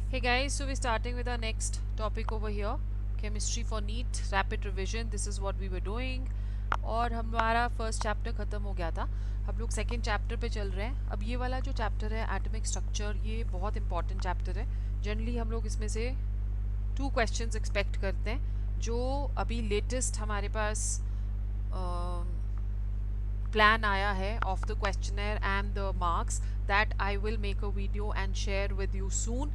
Hey guys, so we're starting with our next topic over here, chemistry for NEET rapid revision. This is what we were doing और हमारा first chapter ख़त्म हो गया था. हम लोग सेकेंड चैप्टर पे चल रहे हैं. अब ये वाला जो चैप्टर है एटॉमिक स्ट्रक्चर, ये बहुत इंपॉर्टेंट चैप्टर है. जनरली हम लोग इसमें से 2 क्वेश्चंस एक्सपेक्ट करते हैं जो अभी लेटेस्ट हमारे पास plan आया है of the questionnaire and the marks that I will make a video and share with you soon.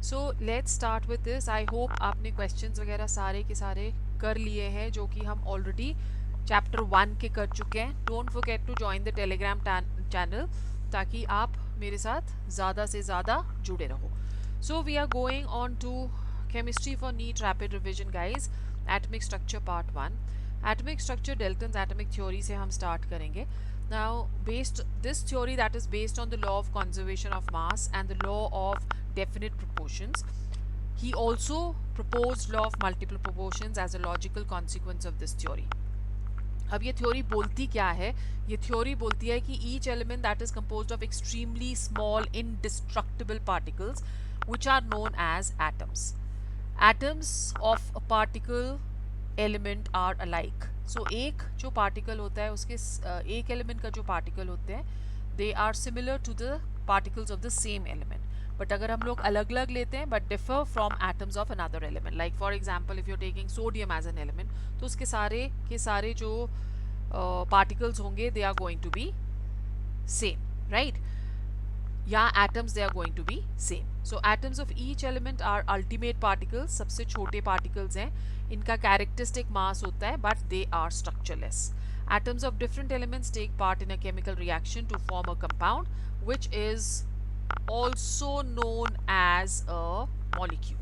So let's start with this. I hope आपने questions वगैरह सारे के सारे कर लिए हैं जो कि हम already chapter 1 के कर चुके हैं. Don't forget to join the telegram channel ताकि आप मेरे साथ ज़्यादा से ज़्यादा जुड़े रहो. So we are going on to chemistry for NEET rapid revision guys. Atomic structure part 1. Atomic structure Dalton's atomic theory से हम start करेंगे. Now based this theory that is based on the law of conservation of mass and the law of definite proportions. He also proposed law of multiple proportions as a logical consequence of this theory. अब ये theory बोलती क्या है? ये theory बोलती है कि each element that is composed of extremely small indestructible particles which are known as atoms. Atoms of a particle element are alike. So एक जो पार्टिकल होता है उसके एक एलिमेंट का जो पार्टिकल होते हैं they are similar to the particles of the same element. But अगर हम लोग अलग अलग लेते हैं but differ from atoms of another element, like for example if you are taking sodium as an element, तो उसके सारे के सारे जो पार्टिकल्स होंगे they are going to be same, right? या atoms they are going to be same. So atoms of each element are ultimate particles. सबसे छोटे particles हैं. इनका characteristic mass होता है but they are structureless. Atoms of different elements take part in a chemical reaction to form a compound which is also known as a molecule.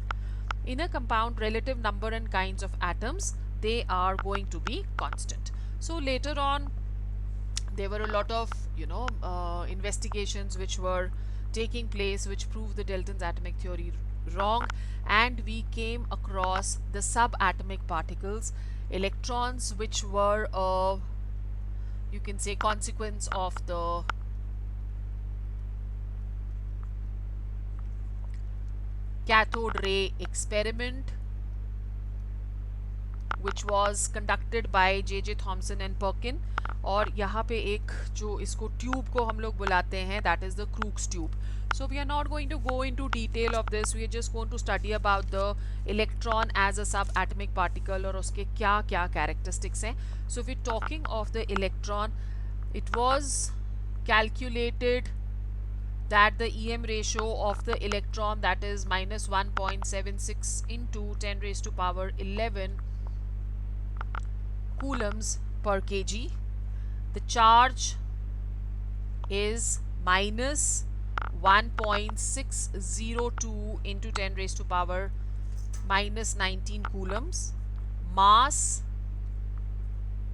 In a compound, relative number and kinds of atoms, they are going to be constant. So later on there were a lot of investigations which were taking place which proved the Dalton's atomic theory wrong, and we came across the subatomic particles, electrons, which were you can say consequence of the cathode ray experiment which was conducted by J.J. Thomson and Perkin. और यहाँ पे एक जो इसको tube को हम लोग बुलाते हैं that is the Crookes tube. So we are not going to go into detail of this. We are just going to study about the electron as a subatomic particle और उसके क्या क्या characteristics हैं. So if we're talking of the electron, it was calculated that the EM ratio of the electron, that is minus 1.76 into 10 raised to power 11 coulombs per kg. The charge is minus 1.602 into 10 raised to power minus 19 coulombs. Mass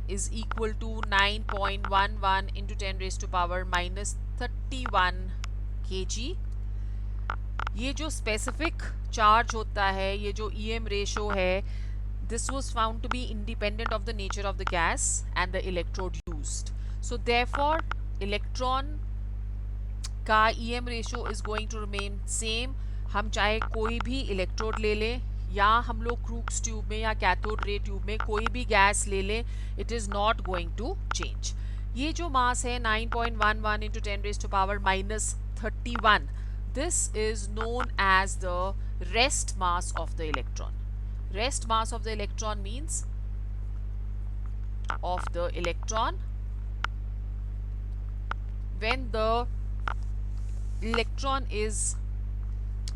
is equal to 9.11 into 10 raised to power minus 31 kg. ये जो specific charge होता है, ये जो EM ratio है, this was found to be independent of the nature of the gas and the electrode used. So therefore electron का EM ratio is going to remain same. हम चाहे कोई भी इलेक्ट्रोड ले लें या हम लोग क्रूक्स ट्यूब में या कैथोड रे ट्यूब में कोई भी गैस ले लें, it is not going to change. ये जो मास है 9.11 into 10 raised to power minus 31, this is known as the rest mass of the electron. Rest mass of the electron means of the electron when the electron is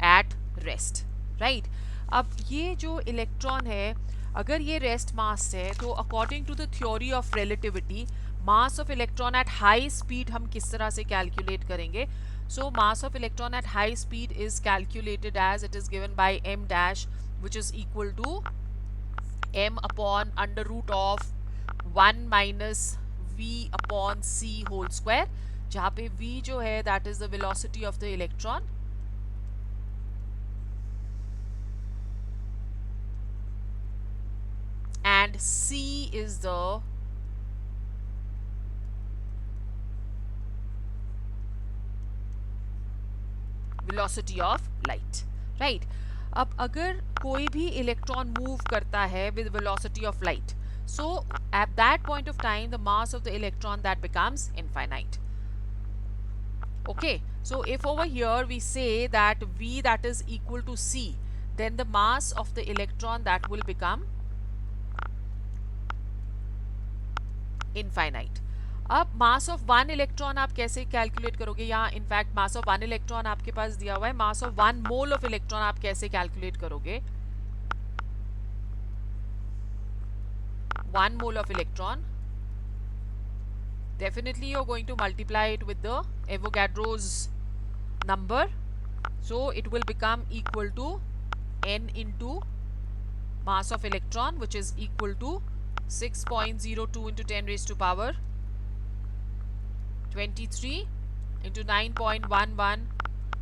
at rest, right? अब ये जो electron है अगर ये rest mass है तो according to the theory of relativity mass of electron at high speed हम किस तरह से कैलकुलेट करेंगे? So mass of electron at high speed is calculated as it is given by m dash which is equal to m upon under root of 1 minus v upon c whole square, जहाँ पे v जो है that is the velocity of the electron and c is the velocity of light. Right. अब अगर कोई भी electron move करता है with velocity of light, so at that point of time the mass of the electron that becomes infinite. Okay, so if over here we say that V that is equal to C, then the mass of the electron that will become infinite. अब mass of one electron आप कैसे calculate करोगे? यहाँ in fact mass of one electron आपके पास दिया हुआ है. Mass of one mole of electron आप कैसे कैलकुलेट करोगे? 1 mole of electron, definitely you're going to multiply it with the Avogadro's number, so it will become equal to n into mass of electron, which is equal to 6.02 into 10 raised to power 23 into 9.11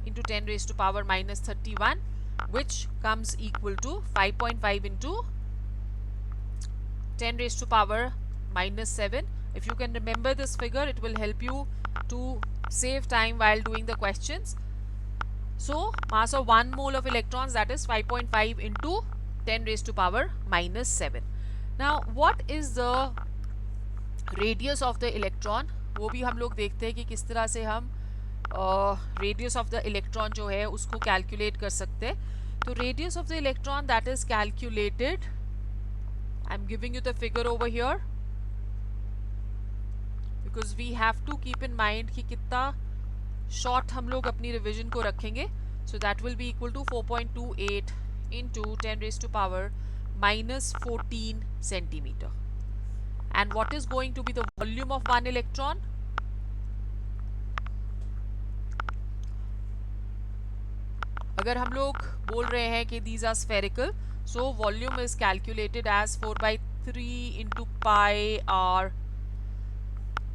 into 10 raised to power minus 31, which comes equal to 5.5 into 10 raised to power minus 7. If you can remember this figure, it will help you to save time while doing the questions. So mass of 1 mole of electrons, that is 5.5 into 10 raised to power minus 7. Now what is the radius of the electron? वो भी हम लोग देखते हैं कि किस तरह से हम radius of the electron जो है उसको calculate कर सकते हैं. तो radius of the electron that is calculated, I'm giving you the figure over here because we have to keep in mind कि कितना short हम लोग अपनी revision को रखेंगे. So that will be equal to 4.28 into 10 raised to power minus 14 centimeter. And what is going to be the volume of one electron? अगर हम लोग बोल रहे हैं कि these are spherical, so volume is calculated as 4 by 3 into pi r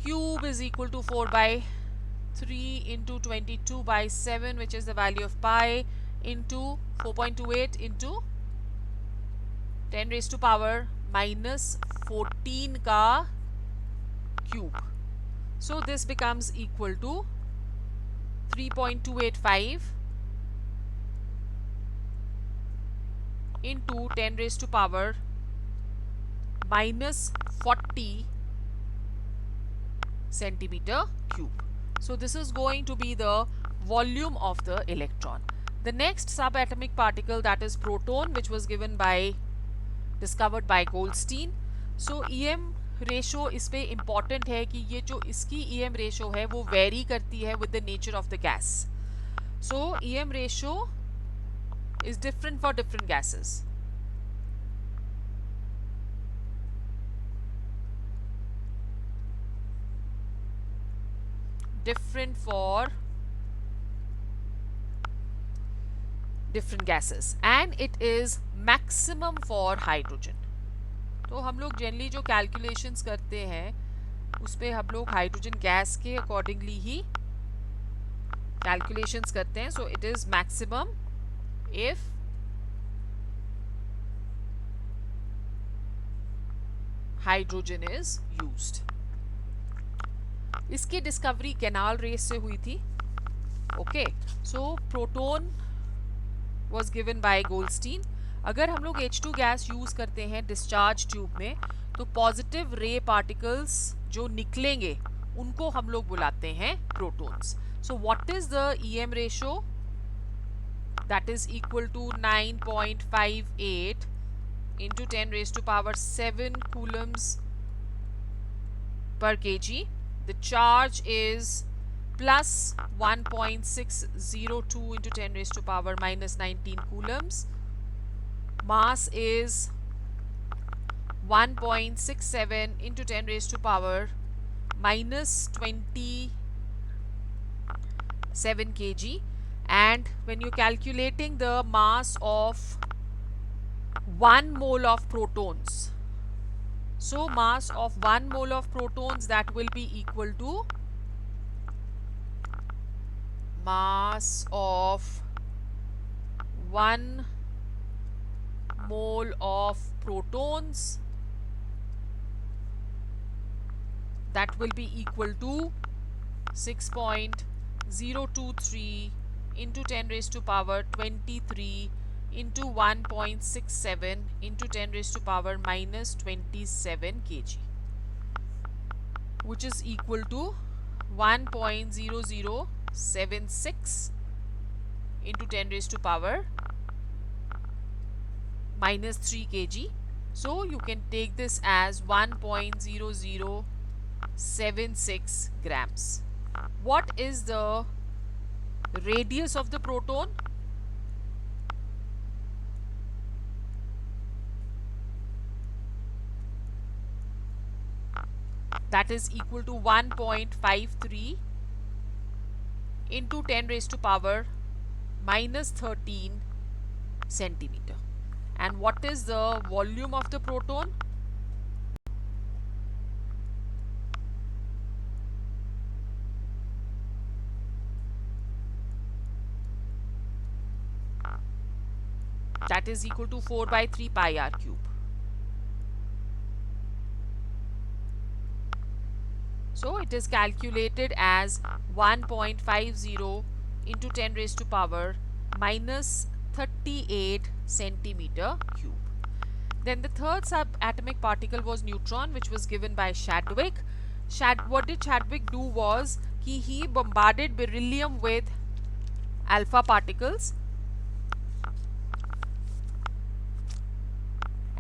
cube is equal to 4 by 3 into 22 by 7, which is the value of pi, into 4.28 into 10 raised to power minus 14 का cube. So this becomes equal to 3.285 into 10 raised to power minus 40 centimeter cube. So this is going to be the volume of the electron. The next subatomic particle, that is proton, which was discovered by Goldstein. So EM ratio इस पे important है कि ये जो इसकी EM ratio है वो vary करती है with the nature of the gas. So EM ratio is different for different gases. Different for different gases, and it is maximum for hydrogen. तो हम लोग जनरली जो कैलकुलेशंस करते हैं उस पे हम लोग हाइड्रोजन गैस के अकॉर्डिंगली ही कैलकुलेशंस करते हैं. So it is maximum if hydrogen is used. इसकी डिस्कवरी कैनाल रेस से हुई थी. Okay, so proton was given by Goldstein. अगर हम लोग H2 गैस यूज करते हैं डिस्चार्ज ट्यूब में तो पॉजिटिव रे पार्टिकल्स जो निकलेंगे उनको हम लोग बुलाते हैं protons. So what is the EM ratio? That is equal to 9.58 into 10 raised to power 7 coulombs per kg. The charge is plus 1.602 into 10 raised to power minus 19 coulombs. Mass is 1.67 into 10 raised to power minus 27 kg. And when you're calculating the mass of 1 mole of protons, so mass of 1 mole of protons, that will be equal to mass of 1 mole of protons, that will be equal to 6.023 into 10 raised to power 23 into 1.67 into 10 raised to power minus 27 kg, which is equal to 1.0076 into 10 raised to power minus 3 kg. So you can take this as 1.0076 grams. What is the radius of the proton? That is equal to 1.53 into 10 raised to power minus 13 centimeter. And what is the volume of the proton? That is equal to 4 by 3 pi r cube. So it is calculated as 1.50 into 10 raised to power minus 38 centimeter cube. Then the third subatomic particle was neutron, which was given by Chadwick. What did Chadwick do was he bombarded beryllium with alpha particles,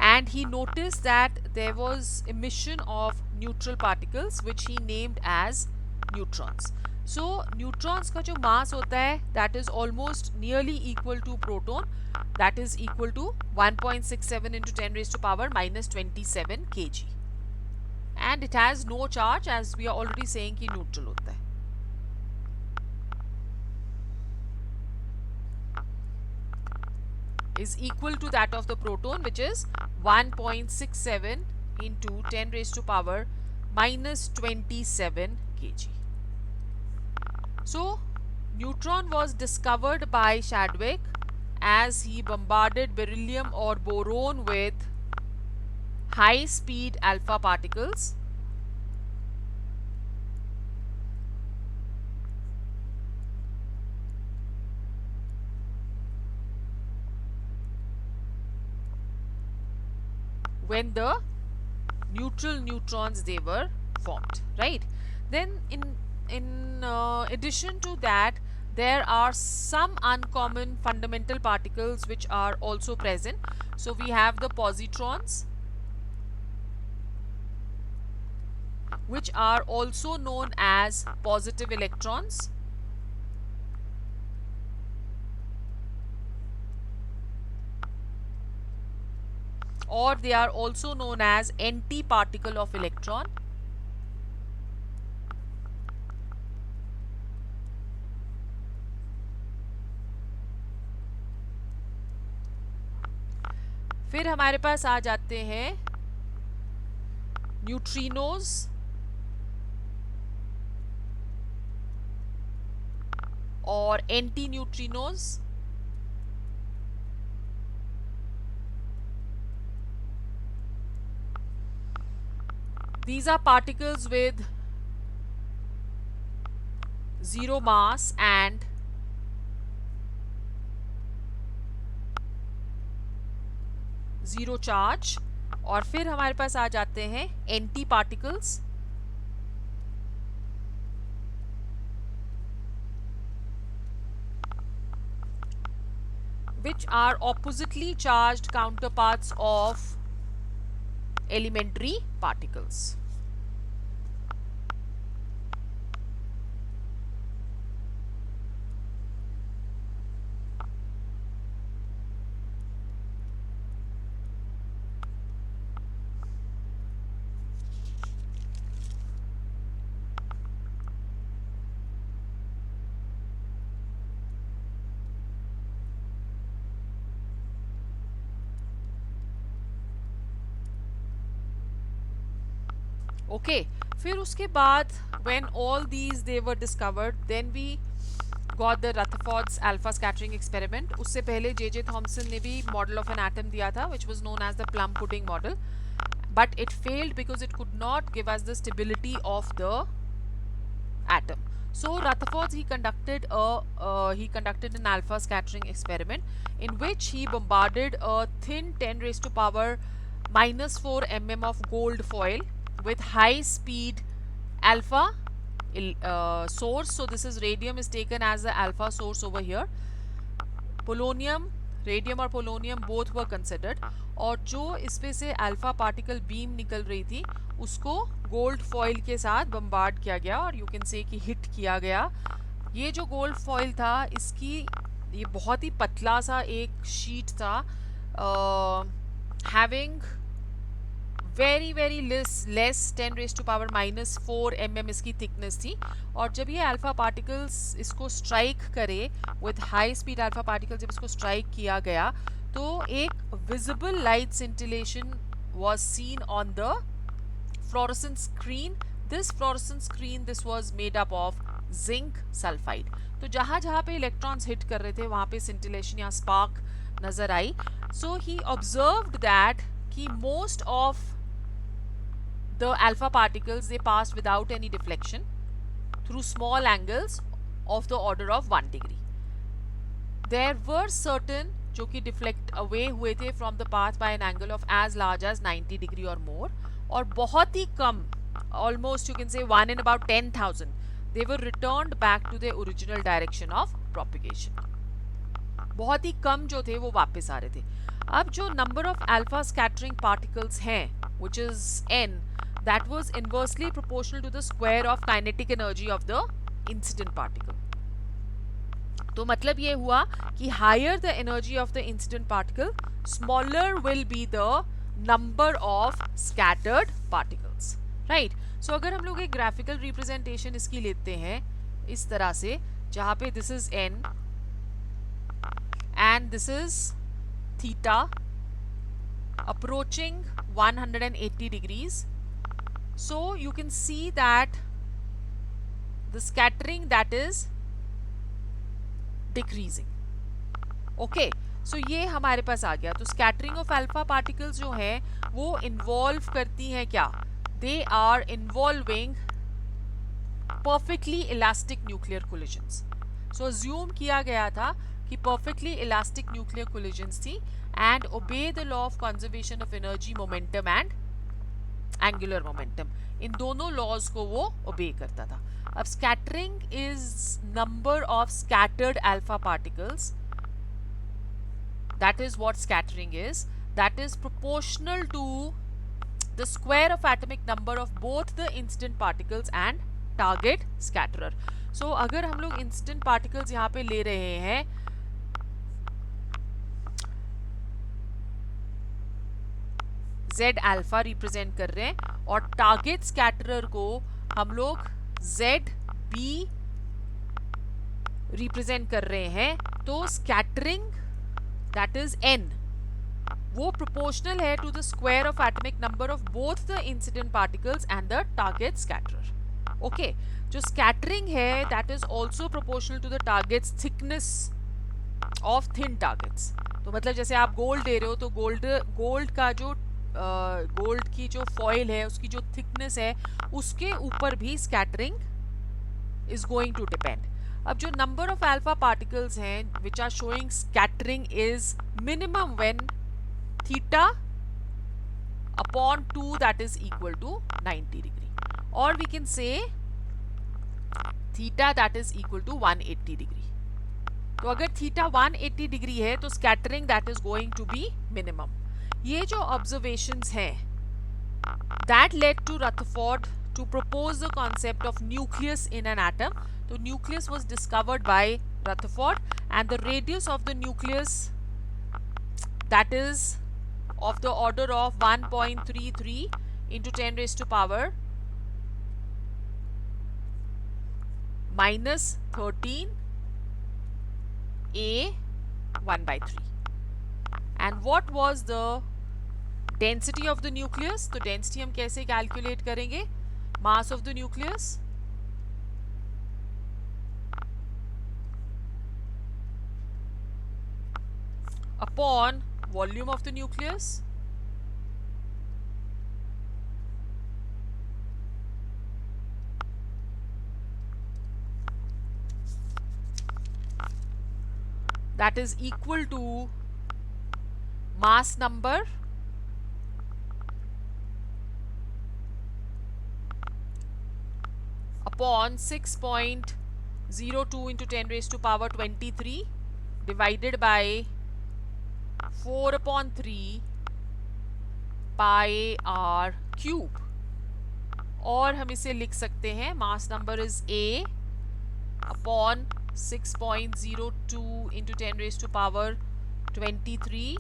and he noticed that there was emission of neutral particles which he named as neutrons. So neutrons का जो mass होता है, that is almost nearly equal to proton, that is equal to 1.67 into 10 raised to power minus 27 kg, and it has no charge, as we are already saying कि neutral होता है. Is equal to that of the proton, which is 1.67 into 10 raised to power minus 27 kg. So neutron was discovered by Chadwick as he bombarded beryllium or boron with high speed alpha particles, when the neutral neutrons they were formed, right? Then in addition to that, there are some uncommon fundamental particles which are also present. So we have the positrons, which are also known as positive electrons, or they are also known as anti-particle of electron. फिर हमारे पास आ जाते हैं neutrinos और anti neutrinos. These are particles with zero mass and zero charge. और फिर हमारे पास आ जाते हैं anti particles, which are oppositely charged counterparts of elementary particles. Okay, फिर उसके बाद when all these they were discovered, then we got the Rutherford's alpha scattering experiment. उससे पहले J.J. Thomson ने भी model of an atom दिया था, which was known as the plum pudding model, but it failed because it could not give us the stability of the atom. So Rutherford he conducted an alpha scattering experiment in which he bombarded a thin 10 raised to power minus 4 mm of gold foil with high speed alpha source. So this is radium is taken as the alpha source over here. Polonium, radium और polonium both were considered, और जो इसमें से alpha particle beam निकल रही थी उसको gold foil के साथ बम्बार्ड किया गया और यू कैन से कि हिट किया गया. ये जो गोल्ड फॉइल था इसकी ये बहुत ही पतला सा एक शीट था, having very very less 10 raise to power minus 4 mm इसकी थिकनेस थी. और जब ये अल्फा पार्टिकल्स इसको स्ट्राइक करे with high speed alpha particle, जब इसको स्ट्राइक किया गया तो एक visible light scintillation was seen on the fluorescent screen. This fluorescent screen this was made up of zinc sulphide. तो जहाँ जहाँ पे इलेक्ट्रॉन्स हिट कर रहे थे वहाँ पे सिंटिलेशन या स्पार्क नजर आई. सो ही ऑब्जर्व्ड दैट कि most of the alpha particles they passed without any deflection through small angles of the order of 1 degree. There were certain जो कि deflect away हुए थे from the path by an angle of as large as 90 degree or more, और बहुत ही कम, almost you can say 1 in about 10,000, they were returned back to their original direction of propagation. बहुत ही कम जो थे वो वापस आ रहे थे. अब जो number of alpha scattering particles हैं which is n, that was inversely proportional to the square of kinetic energy of the incident particle. तो मतलब ये हुआ कि higher the energy of the incident particle, smaller will be the number of scattered particles, right? So अगर हम लोग एक graphical representation इसकी लेते हैं इस तरह से, जहाँ पे this is n and this is theta approaching 180 degrees. So you can see that the scattering that is decreasing. Okay, so ये हमारे पास आ गया. तो scattering of alpha particles जो है वो involve करती हैं क्या? They are involving perfectly elastic nuclear collisions. So assume किया गया था कि perfectly elastic nuclear collisions थी and obey the law of conservation of energy, momentum and angular momentum. इन दोनों लॉज को वो ओबे करता था. अब scattering is number of scattered alpha particles. That is what scattering is. That is proportional to the square of atomic number of both the incident particles and target scatterer. So अगर हम लोग incident particles यहाँ पे ले रहे हैं Z alpha represent कर रहे हैं और टारगेट स्कैटरर को हम लोग ZB रिप्रेजेंट कर रहे हैं, तो स्कैटरिंग दैट इज n वो प्रोपोर्शनल है to the square of atomic number of both the incident particles and the target scatterer. Okay, जो स्कैटरिंग है that is also proportional to the targets thickness of thin targets. तो मतलब जैसे आप gold दे रहे हो तो गोल्ड का जो गोल्ड की जो फॉइल है उसकी जो थिकनेस है उसके ऊपर भी scattering is going to depend. अब जो नंबर ऑफ अल्फा पार्टिकल्स हैं which are showing scattering is minimum when theta upon 2 that is equal to 90 degree, और we can say theta that is equal to 180 degree. तो अगर theta 180 degree है तो scattering that is going to be minimum. ये जो observations हैं that led to Rutherford to propose the concept of nucleus in an atom. So nucleus was discovered by Rutherford and the radius of the nucleus that is of the order of 1.33 into 10 raised to power minus 13 A 1 by 3. And what was the density of the nucleus? तो density हम कैसे calculate करेंगे? Mass of the nucleus upon volume of the nucleus that is equal to mass number upon 6.02 into 10 raised to power 23 divided by 4 upon 3 pi r cube. और हम इसे लिख सकते हैं mass number is a upon 6.02 into 10 raised to power 23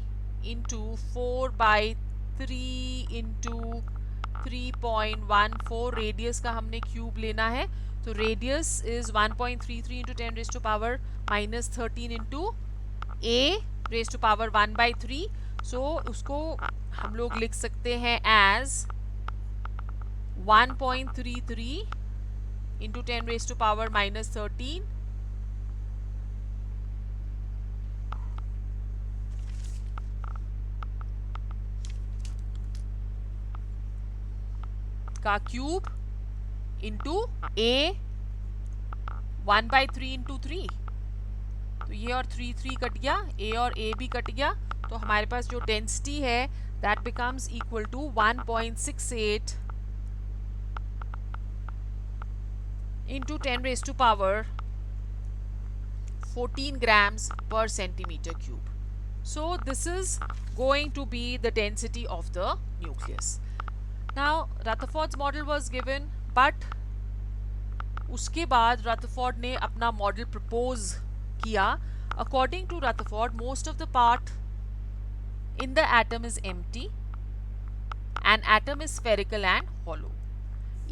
into 4 by 3 into 3.14. Radius का हमने cube लेना है, तो radius is 1.33 into 10 raised to power minus 13 into a raised to power 1/3. सो उसको हम लोग लिख सकते हैं as 1.33 into 10 raised to power minus 13 का क्यूब इंटू a 1/3 into 3. तो ये और 3 कट गया, a और a भी कट गया, तो हमारे पास जो डेंसिटी है that becomes equal to 1.68 into 10 raised to power 14 grams per centimeter cube. So this is going to be the density of the nucleus. Now Rutherford's model was given, but उसके बाद Rutherford ने अपना model propose किया. According to Rutherford, most of the part in the atom is empty. An atom is spherical and hollow.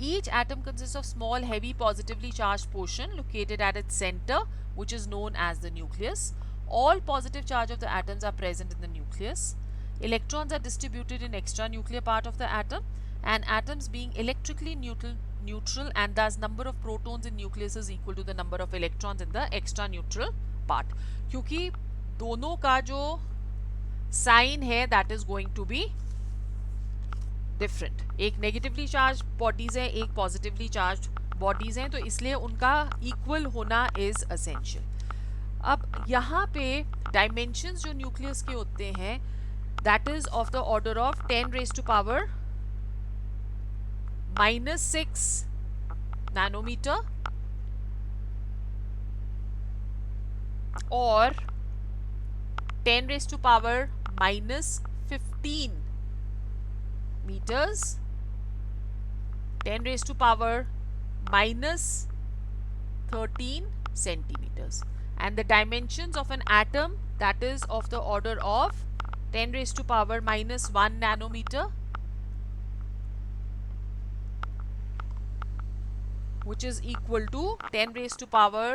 Each atom consists of small, heavy, positively charged portion located at its center, which is known as the nucleus. All positive charge of the atoms are present in the nucleus. Electrons are distributed in extranuclear part of the atom, and atoms being electrically neutral, and thus number of protons in nucleus is equal to the number of electrons in the extraneutral part. क्योंकि दोनों का जो sign है that is going to be different. एक negatively charge bodies हैं, एक positively charge bodies हैं, तो इसलिए उनका इक्वल होना इज असेंशियल. अब यहाँ पे डायमेंशंस जो न्यूक्लियस के होते हैं that is of the order of 10 raised to power -6 nanometre और 10 raised to power -15 meters, 10 raised to power -13 centimeters, and the dimensions of an atom that is of the order of 10 raised to power -1 nanometer, which is equal to 10 raised to power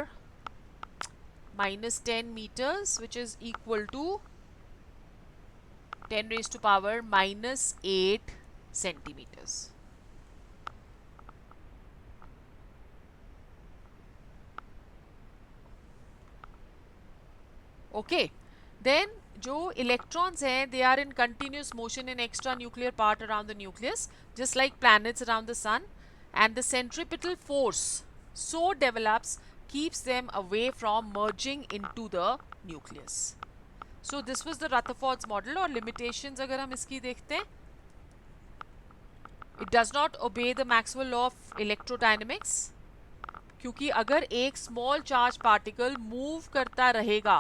-10 meters, which is equal to 10 raised to power -8 centimeters. Okay, then जो electrons हैं they are in continuous motion in extra nuclear part around the nucleus, just like planets around the sun, and the centripetal force so develops keeps them away from merging into the nucleus. So this was the Rutherford's model. और limitations अगर हम इसकी देखते हैं, it does not obey the Maxwell law of electrodynamics, क्योंकि अगर एक small charge particle move करता रहेगा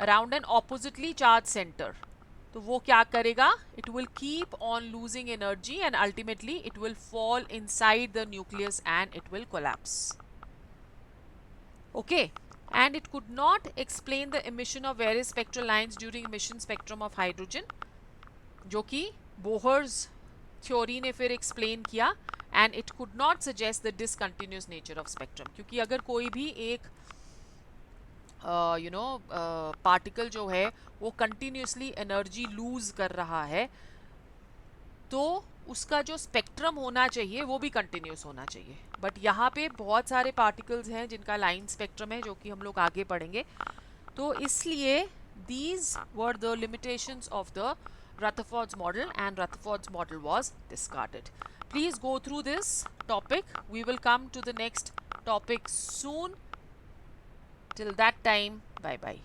around an oppositely charged center, तो वो क्या करेगा? It will keep on losing energy and ultimately it will fall inside the nucleus and it will collapse. Okay. And it could not explain the emission of various spectral lines during emission spectrum of hydrogen, जो कि Bohr's theory ने फिर explain किया, and it could not suggest the discontinuous nature of spectrum, क्योंकि अगर कोई भी एक पार्टिकल जो है वो कंटिन्यूसली एनर्जी लूज कर रहा है, तो उसका जो स्पेक्ट्रम होना चाहिए वो भी कंटिन्यूस होना चाहिए. बट यहाँ पे बहुत सारे पार्टिकल्स हैं जिनका लाइन स्पेक्ट्रम है, जो कि हम लोग आगे पढ़ेंगे. तो इसलिए these were the limitations of the Rutherford's model, and Rutherford's model was discarded. Please go through this topic. We will come to the next topic soon. Till that time, bye bye.